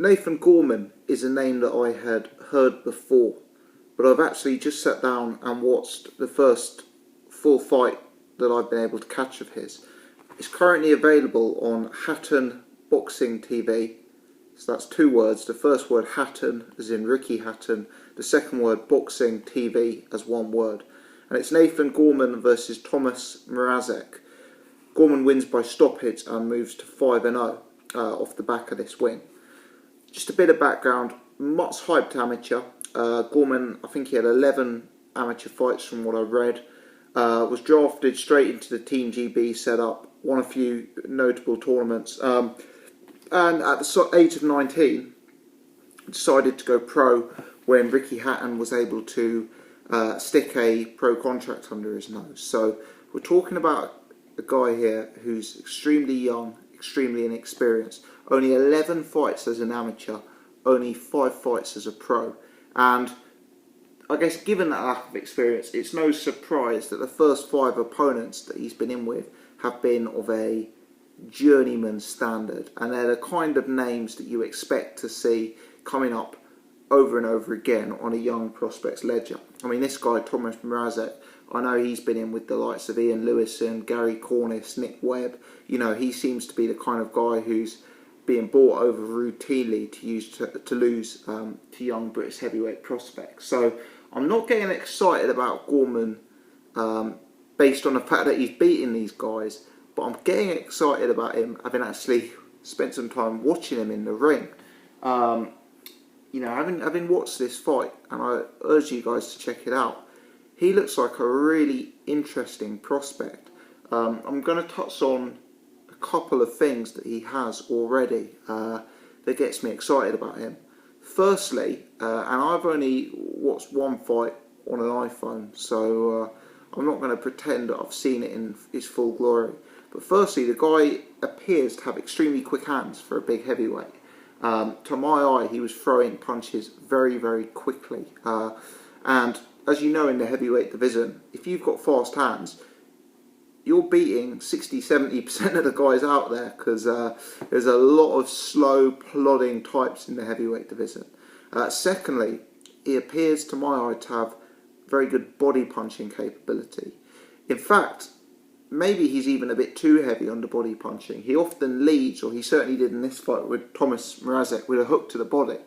Nathan Gorman is a name that I had heard before, but I've actually just sat down and watched the first full fight that I've been able to catch of his. It's currently available on Hatton Boxing TV. So that's two words. The first word Hatton, as in Ricky Hatton. The second word Boxing TV as one word. And it's Nathan Gorman versus Tomas Mrazek. Gorman wins by stoppage and moves to 5-0 off the back of this win. Just a bit of background, much hyped amateur. Gorman, I think he had 11 amateur fights from what I read. Was drafted straight into the Team GB setup, won a few notable tournaments. And at the age of 19, decided to go pro when Ricky Hatton was able to stick a pro contract under his nose. So we're talking about a guy here who's extremely young, extremely inexperienced. Only 11 fights as an amateur, only 5 fights as a pro. And I guess given that lack of experience, it's no surprise that the first 5 opponents that he's been in with have been of a journeyman standard. And they're the kind of names that you expect to see coming up over and over again on a young prospect's ledger. I mean, this guy, Tomas Mrazek, I know he's been in with the likes of Ian Lewison, Gary Cornish, Nick Webb. You know, he seems to be the kind of guy who's being brought over routinely to lose to young British heavyweight prospects. So I'm not getting excited about Gorman based on the fact that he's beating these guys, but I'm getting excited about him having actually spent some time watching him in the ring. You know, having watched this fight, and I urge you guys to check it out, he looks like a really interesting prospect. I'm going to touch on a couple of things that he has already that gets me excited about him. Firstly, and I've only watched one fight on an iPhone, so I'm not going to pretend that I've seen it in its full glory. But firstly, the guy appears to have extremely quick hands for a big heavyweight. To my eye, he was throwing punches very, very quickly. And as you know, in the heavyweight division, if you've got fast hands, you're beating 60-70% of the guys out there, because there's a lot of slow, plodding types in the heavyweight division. Secondly, he appears to my eye to have very good body punching capability. In fact, maybe he's even a bit too heavy on the body punching. He often leads, or he certainly did in this fight with Tomas Mrazek, with a hook to the body.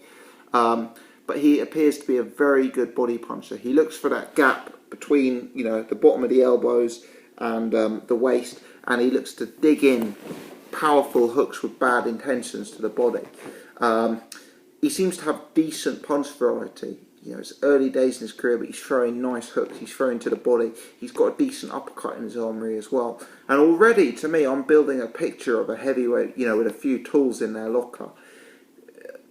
But he appears to be a very good body puncher. He looks for that gap between, you know, the bottom of the elbows and the waist, and he looks to dig in powerful hooks with bad intentions to the body. He seems to have decent punch variety. You know, it's early days in his career, but he's throwing nice hooks. He's throwing to the body. He's got a decent uppercut in his armoury as well. And already, to me, I'm building a picture of a heavyweight, you know, with a few tools in their locker.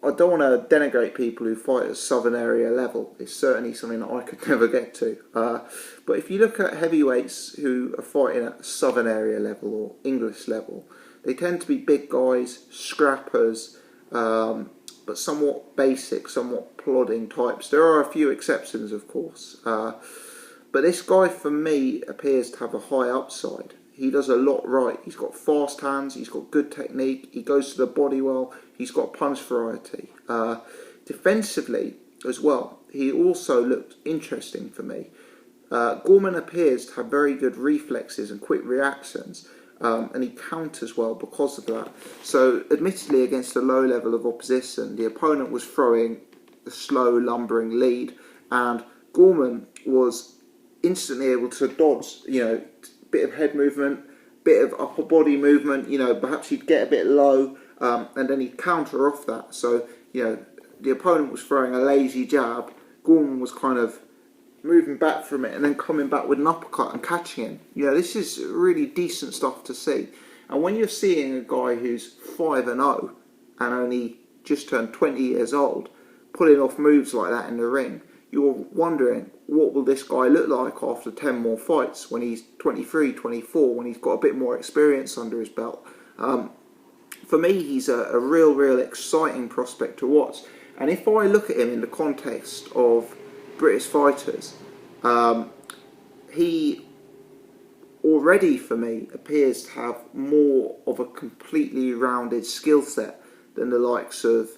I don't want to denigrate people who fight at Southern area level. It's certainly something that I could never get to. But if you look at heavyweights who are fighting at Southern area level or English level, they tend to be big guys, scrappers, but somewhat basic, somewhat plodding types. There are a few exceptions, of course. But this guy, for me, appears to have a high upside. He does a lot right. He's got fast hands, he's got good technique, he goes to the body well, he's got punch variety. Defensively as well, he also looked interesting for me. Gorman appears to have very good reflexes and quick reactions, and he counters well because of that. So admittedly, against a low level of opposition, the opponent was throwing a slow, lumbering lead, and Gorman was instantly able to dodge, you know, bit of head movement, bit of upper body movement, you know, perhaps he'd get a bit low, and then he'd counter off that. So, you know, the opponent was throwing a lazy jab, Gorman was kind of moving back from it and then coming back with an uppercut and catching him. You know, this is really decent stuff to see. And when you're seeing a guy who's 5-0 and only just turned 20 years old, pulling off moves like that in the ring, you're wondering, what will this guy look like after 10 more fights when he's 23, 24, when he's got a bit more experience under his belt? For me, he's a real exciting prospect to watch. And if I look at him in the context of British fighters, he already, for me, appears to have more of a completely rounded skill set than the likes of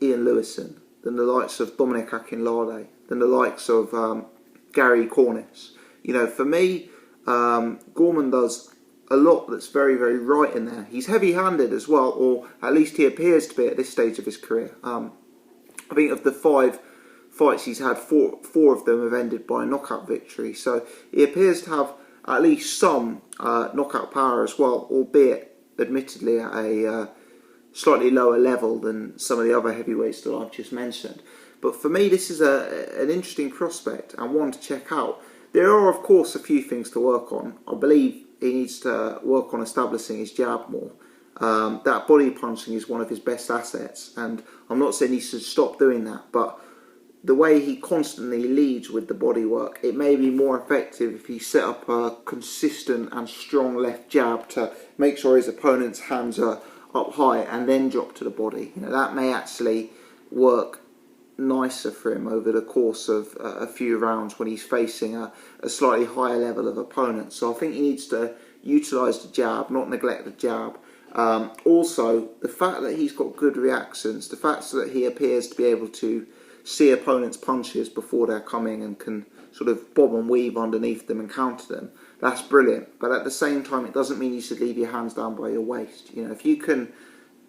Ian Lewison, than the likes of Dominic Akinlade, than the likes of Gary Cornish. You know, for me, Gorman does a lot that's very, very right in there. He's heavy-handed as well, or at least he appears to be at this stage of his career. I think of the 5 fights he's had, four of them have ended by a knockout victory. So he appears to have at least some knockout power as well, albeit admittedly at a slightly lower level than some of the other heavyweights that I've just mentioned. But for me, this is an interesting prospect and one to check out. There are, of course, a few things to work on. I believe he needs to work on establishing his jab more. That body punching is one of his best assets, and I'm not saying he should stop doing that, but the way he constantly leads with the body work, it may be more effective if he set up a consistent and strong left jab to make sure his opponent's hands are up high and then drop to the body. You know, that may actually work nicer for him over the course of a few rounds when he's facing a slightly higher level of opponent. So I think he needs to utilise the jab, not neglect the jab. Also, the fact that he's got good reactions, the fact that he appears to be able to see opponents' punches before they're coming and can sort of bob and weave underneath them and counter them, that's brilliant. But at the same time, it doesn't mean you should leave your hands down by your waist. You know, if you can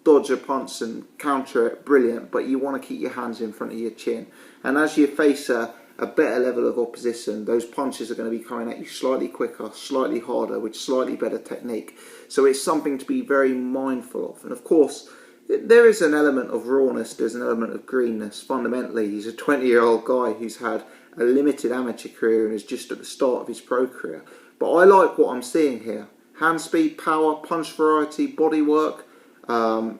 dodge a punch and counter it, brilliant, but you want to keep your hands in front of your chin. And as you face a better level of opposition, those punches are going to be coming at you slightly quicker, slightly harder, with slightly better technique. So it's something to be very mindful of. And of course, there is an element of rawness, there's an element of greenness. Fundamentally, he's a 20-year-old guy who's had a limited amateur career and is just at the start of his pro career. But I like what I'm seeing here. Hand speed, power, punch variety, body work, you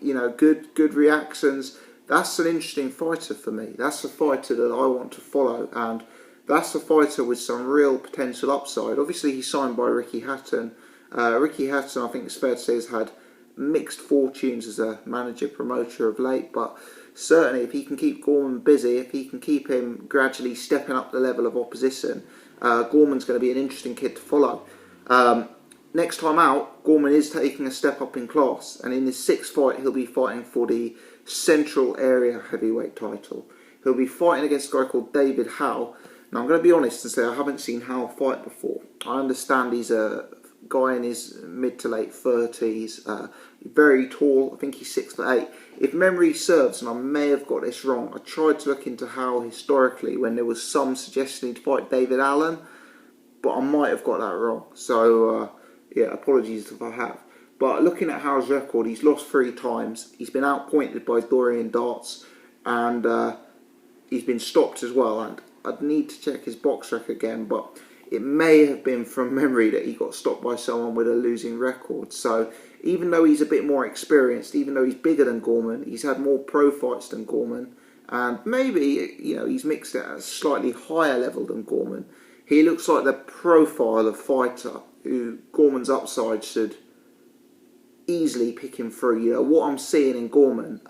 know, good reactions. That's an interesting fighter for me. That's a fighter that I want to follow, and that's a fighter with some real potential upside. Obviously, he's signed by Ricky Hatton. Ricky Hatton, I think it's fair to say, has had mixed fortunes as a manager promoter of late, but certainly if he can keep Gorman busy, if he can keep him gradually stepping up the level of opposition, Gorman's going to be an interesting kid to follow. Next time out, Gorman is taking a step up in class, and in his 6th fight he'll be fighting for the Central Area Heavyweight title. He'll be fighting against a guy called David Howe. Now I'm going to be honest and say I haven't seen Howe fight before. I understand he's a guy in his mid to late 30s, very tall. I think he's 6'8". If memory serves, and I may have got this wrong, I tried to look into Howe historically when there was some suggestion he'd fight David Allen, but I might have got that wrong. So yeah, apologies if I have. But looking at Howe's record, he's lost 3 times. He's been outpointed by Dorian Darts, and he's been stopped as well. And I'd need to check his box rec again, but it may have been from memory that he got stopped by someone with a losing record. So even though he's a bit more experienced, even though he's bigger than Gorman, he's had more pro fights than Gorman, and maybe, you know, he's mixed at a slightly higher level than Gorman, he looks like the profile of fighter who Gorman's upside should easily pick him through. You know, what I'm seeing in Gorman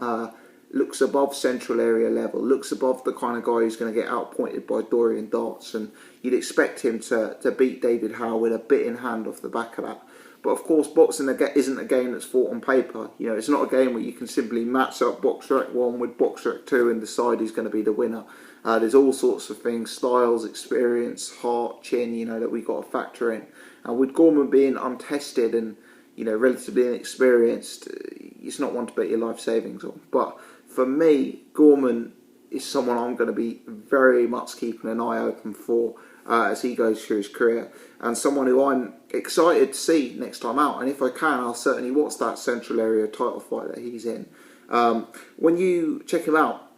looks above Central Area level, looks above the kind of guy who's going to get outpointed by Dorian Darts, and you'd expect him to beat David Howe with a bit in hand off the back of that. But of course, boxing isn't a game that's fought on paper. You know, it's not a game where you can simply match up Box Rec 1 with Box Rec 2 and decide who's going to be the winner. There's all sorts of things, styles, experience, heart, chin, you know, that we've got to factor in. And with Gorman being untested and, you know, relatively inexperienced, it's not one to bet your life savings on. But for me, Gorman is someone I'm going to be very much keeping an eye open for as he goes through his career, and someone who I'm excited to see next time out. And if I can, I'll certainly watch that Central Area title fight that he's in. When you check him out,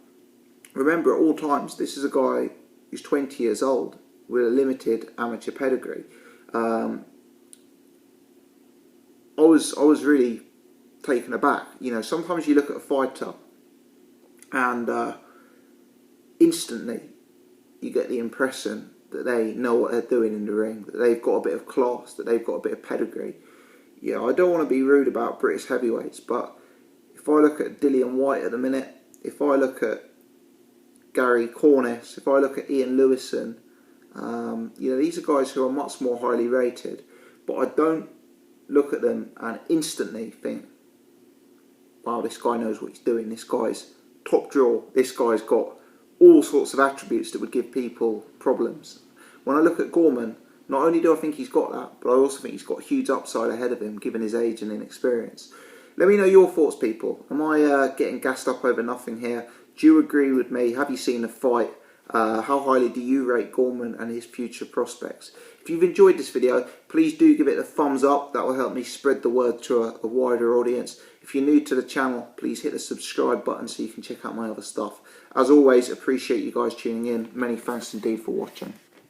remember at all times, this is a guy who's 20 years old with a limited amateur pedigree. I was really taken aback. You know, sometimes you look at a fighter and instantly you get the impression that they know what they're doing in the ring, that they've got a bit of class, that they've got a bit of pedigree. You know, I don't want to be rude about British heavyweights, but if I look at Dillian Whyte at the minute, if I look at Gary Cornish, if I look at Ian Lewison, you know, these are guys who are much more highly rated, but I don't look at them and instantly think, wow, this guy knows what he's doing. This guy's top draw. This guy's got all sorts of attributes that would give people problems. When I look at Gorman, not only do I think he's got that, but I also think he's got a huge upside ahead of him given his age and inexperience. Let me know your thoughts, people. Am I getting gassed up over nothing here? Do you agree with me? Have you seen the fight? How highly do you rate Gorman and his future prospects? If you've enjoyed this video, please do give it a thumbs up. That will help me spread the word to a wider audience. If you're new to the channel, please hit the subscribe button so you can check out my other stuff. As always, appreciate you guys tuning in. Many thanks indeed for watching.